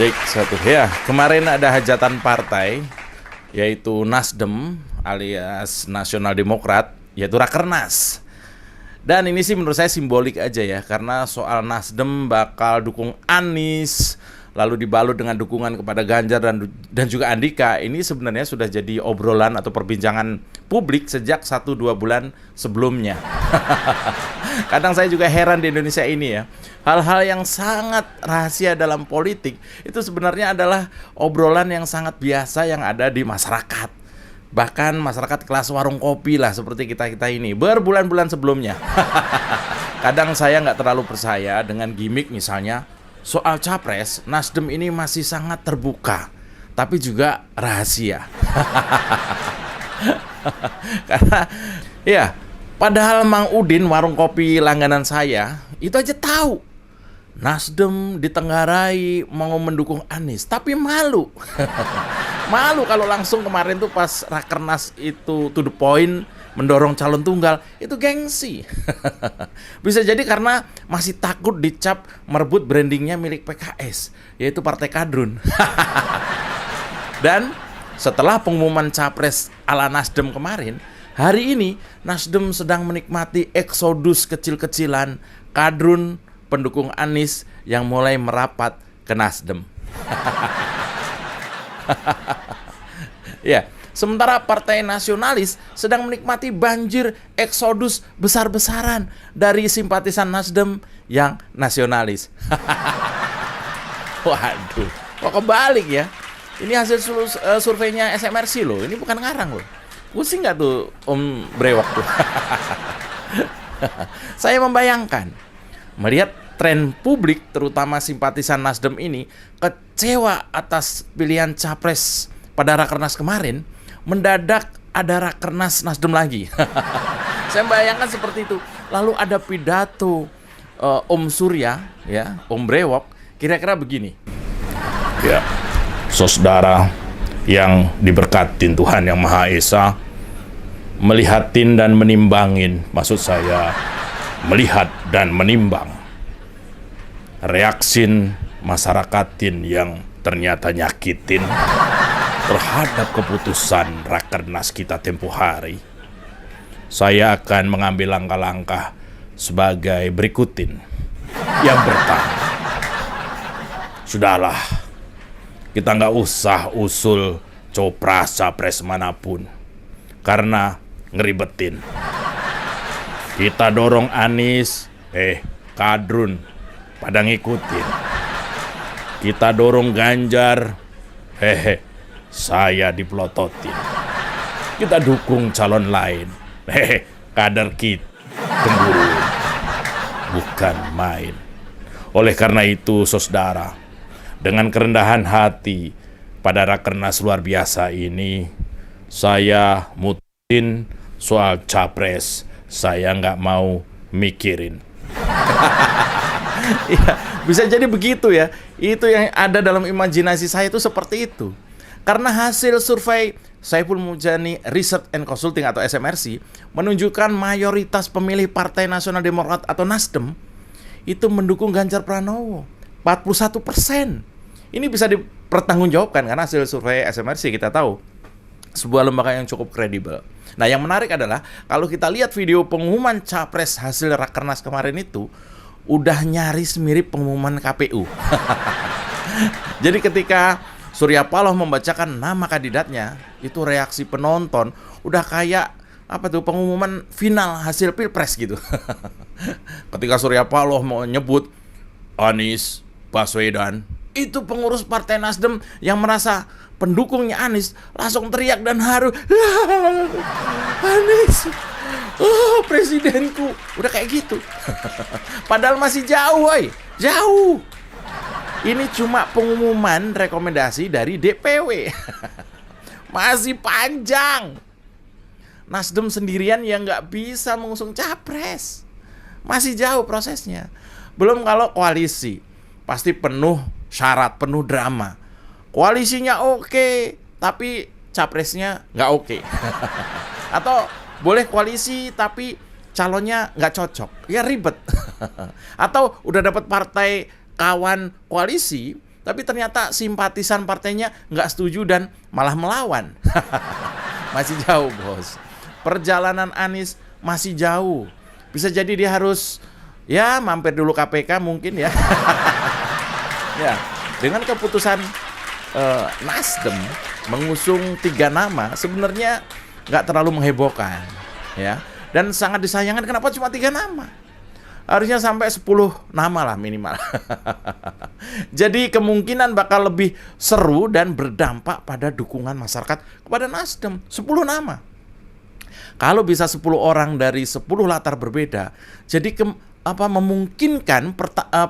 Cek satu ya, kemarin ada hajatan partai yaitu Nasdem alias Nasional Demokrat, yaitu Rakernas. Dan ini sih menurut saya simbolik aja ya, karena soal Nasdem bakal dukung Anies, lalu dibalut dengan dukungan kepada Ganjar dan juga Andika. Ini sebenarnya sudah jadi obrolan atau perbincangan publik sejak 1-2 bulan sebelumnya. Kadang saya juga heran di Indonesia ini ya, hal-hal yang sangat rahasia dalam politik itu sebenarnya adalah obrolan yang sangat biasa yang ada di masyarakat. Bahkan masyarakat kelas warung kopi lah seperti kita-kita ini berbulan-bulan sebelumnya. Kadang saya nggak terlalu percaya dengan gimmick misalnya soal capres, Nasdem ini masih sangat terbuka, tapi juga rahasia. Karena ya, padahal Mang Udin warung kopi langganan saya itu aja tahu Nasdem ditenggarai mau mendukung Anies, tapi malu. Malu kalau langsung kemarin tuh pas Rakernas itu to the point mendorong calon tunggal, itu gengsi. Bisa jadi karena masih takut dicap merebut brandingnya milik PKS, yaitu Partai Kadrun. Dan setelah pengumuman capres ala Nasdem kemarin, hari ini Nasdem sedang menikmati eksodus kecil-kecilan kadrun pendukung Anies yang mulai merapat ke Nasdem. Ya, sementara Partai Nasionalis sedang menikmati banjir eksodus besar-besaran dari simpatisan Nasdem yang nasionalis. Waduh, kok kebalik ya? Ini hasil surveinya SMRC loh, ini bukan ngarang loh. Pusing nggak tuh Om Brewok tuh? Saya membayangkan, melihat tren publik terutama simpatisan Nasdem ini kecewa atas pilihan capres pada Rakernas kemarin, mendadak ada Rakernas Nasdem lagi. Saya membayangkan seperti itu. Lalu ada pidato Om Surya, ya, Om Brewok, kira-kira begini. Ya, saudara yang diberkatin Tuhan Yang Maha Esa, melihatin dan menimbangin, maksud saya melihat dan menimbang reaksin masyarakatin yang ternyata nyakitin terhadap keputusan Rakernas kita tempo hari. Saya akan mengambil langkah-langkah sebagai berikutin. Yang pertama, sudahlah, kita nggak usah usul capres manapun, karena ngeribetin. Kita dorong Anies, kadrun pada ngikutin. Kita dorong Ganjar, saya dipelototin. Kita dukung calon lain, kader kita cemburu, bukan main. Oleh karena itu, saudara, dengan kerendahan hati pada Rakernas luar biasa ini, saya mutusin soal capres. Saya nggak mau mikirin. Ya, bisa jadi begitu ya. Itu yang ada dalam imajinasi saya itu seperti itu. Karena hasil survei Saiful Mujani Research and Consulting atau SMRC menunjukkan mayoritas pemilih Partai Nasional Demokrat atau Nasdem itu mendukung Ganjar Pranowo, 41%. Ini bisa dipertanggungjawabkan karena hasil survei SMRC kita tahu sebuah lembaga yang cukup kredibel. Nah, yang menarik adalah kalau kita lihat video pengumuman capres hasil Rakernas kemarin itu udah nyaris mirip pengumuman KPU. Jadi ketika Surya Paloh membacakan nama kandidatnya, itu reaksi penonton udah kayak apa tuh, pengumuman final hasil Pilpres gitu. Ketika Surya Paloh mau nyebut Anies Baswedan, itu pengurus Partai Nasdem yang merasa pendukungnya Anies langsung teriak dan haru. Anies, oh presidenku, udah kayak gitu. Padahal masih jauh, woy. Jauh. Ini cuma pengumuman rekomendasi dari DPW. Masih panjang. Nasdem sendirian yang nggak bisa mengusung capres. Masih jauh prosesnya. Belum kalau koalisi, pasti penuh syarat, penuh drama. Koalisinya oke, tapi capresnya nggak oke. Atau boleh koalisi tapi calonnya nggak cocok, ya ribet. Atau udah dapat partai kawan koalisi Tapi ternyata simpatisan partainya nggak setuju dan malah melawan. Masih jauh, bos. Perjalanan Anies masih jauh. Bisa jadi dia harus ya mampir dulu KPK mungkin ya. Ya, dengan keputusan Nasdem mengusung 3 nama sebenarnya nggak terlalu menghebohkan, ya. Dan sangat disayangkan kenapa cuma 3 nama. Harusnya sampai 10 nama lah minimal. Jadi kemungkinan bakal lebih seru dan berdampak pada dukungan masyarakat kepada Nasdem. 10 nama. Kalau bisa 10 orang dari 10 latar berbeda, jadi memungkinkan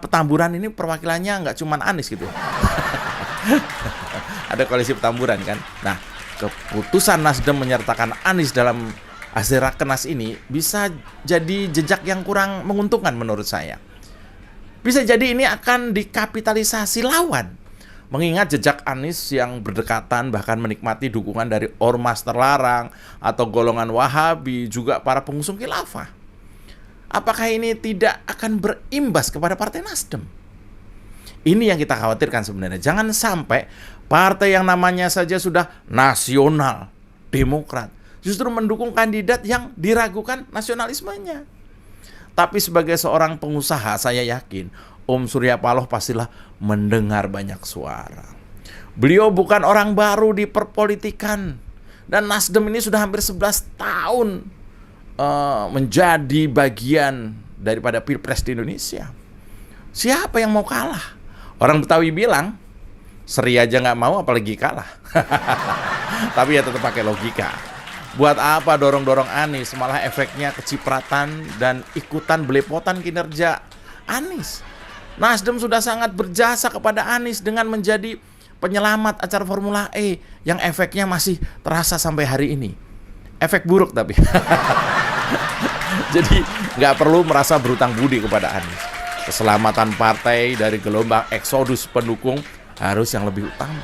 Petamburan ini perwakilannya nggak cuma Anies gitu. Ada koalisi Petamburan kan. Nah, keputusan Nasdem menyertakan Anies dalam hasil Rakernas ini bisa jadi jejak yang kurang menguntungkan menurut saya. Bisa jadi ini akan dikapitalisasi lawan. Mengingat jejak Anies yang berdekatan bahkan menikmati dukungan dari ormas terlarang atau golongan Wahabi, juga para pengusung khilafah. Apakah ini tidak akan berimbas kepada Partai Nasdem? Ini yang kita khawatirkan sebenarnya. Jangan sampai partai yang namanya saja sudah nasional, Demokrat, justru mendukung kandidat yang diragukan nasionalismenya. Tapi sebagai seorang pengusaha, saya yakin Om Surya Paloh pastilah mendengar banyak suara. Beliau bukan orang baru di perpolitikan. Dan Nasdem ini sudah hampir 11 tahun menjadi bagian daripada Pilpres di Indonesia. Siapa yang mau kalah? Orang Betawi bilang, seri aja nggak mau apalagi kalah. Tapi ya tetap pakai logika. Buat apa dorong-dorong Anies, malah efeknya kecipratan dan ikutan belepotan kinerja Anies. Nasdem sudah sangat berjasa kepada Anies dengan menjadi penyelamat acara Formula E yang efeknya masih terasa sampai hari ini. Efek buruk tapi. Jadi nggak perlu merasa berutang budi kepada Anies. Keselamatan partai dari gelombang eksodus pendukung harus yang lebih utama.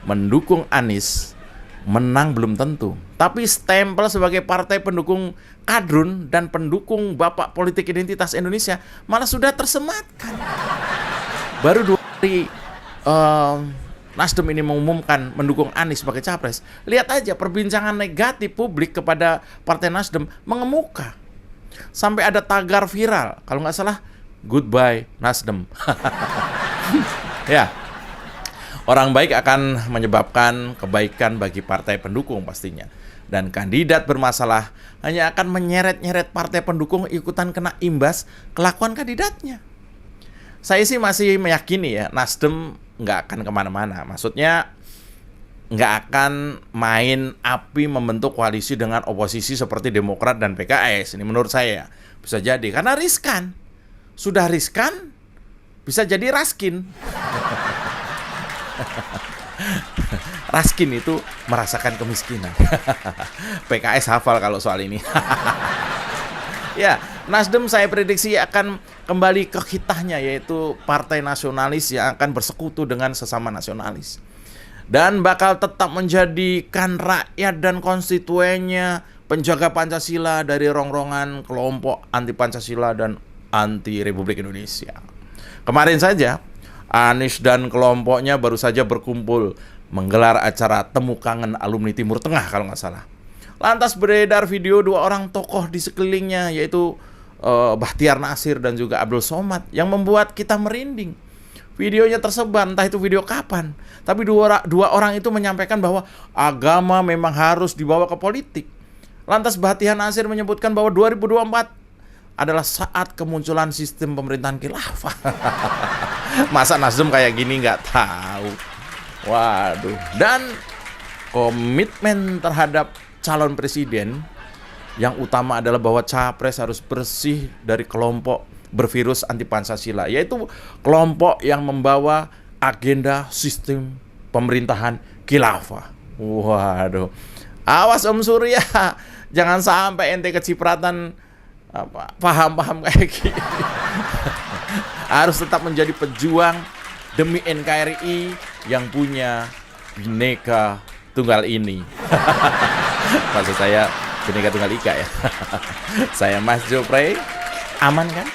Mendukung Anies menang belum tentu, tapi stempel sebagai partai pendukung kadrun dan pendukung Bapak Politik Identitas Indonesia malah sudah tersematkan. Baru 2 hari Nasdem ini mengumumkan mendukung Anies sebagai capres. Lihat aja perbincangan negatif publik kepada Partai Nasdem mengemuka. Sampai ada tagar viral, kalau nggak salah, "Goodbye Nasdem." Ya. Orang baik akan menyebabkan kebaikan bagi partai pendukung pastinya. Dan kandidat bermasalah hanya akan menyeret-nyeret partai pendukung ikutan kena imbas kelakuan kandidatnya. Saya sih masih meyakini ya, Nasdem nggak akan kemana-mana. Maksudnya nggak akan main api membentuk koalisi dengan oposisi seperti Demokrat dan PKS. Ini menurut saya bisa jadi, karena riskan. Sudah riskan, bisa jadi raskin. Raskin itu merasakan kemiskinan. PKS hafal kalau soal ini. Ya, Nasdem saya prediksi akan kembali ke kitahnya, yaitu partai nasionalis yang akan bersekutu dengan sesama nasionalis. Dan bakal tetap menjadikan rakyat dan konstituennya penjaga Pancasila dari rongrongan kelompok anti Pancasila dan anti Republik Indonesia. Kemarin saja Anies dan kelompoknya baru saja berkumpul menggelar acara temu kangen alumni Timur Tengah kalau nggak salah. Lantas beredar video 2 orang tokoh di sekelilingnya, yaitu Bahtiar Nasir dan juga Abdul Somad, yang membuat kita merinding. Videonya tersebar, entah itu video kapan. Tapi dua orang itu menyampaikan bahwa agama memang harus dibawa ke politik. Lantas Bahtiar Nasir menyebutkan bahwa 2024 adalah saat kemunculan sistem pemerintahan khilafah. Masa Nasdem kayak gini nggak tahu? Waduh. Dan komitmen terhadap calon presiden yang utama adalah bahwa capres harus bersih dari kelompok bervirus anti Pancasila, yaitu kelompok yang membawa agenda sistem pemerintahan khilafah. Waduh. Awas Om Surya, jangan sampai ente kecipratan paham-paham kayak gini. Harus tetap menjadi pejuang demi NKRI yang punya Bhinneka Tunggal ini. Maksud saya Bhinneka Tunggal Ika ya. Saya Mas Jopre. Aman kan?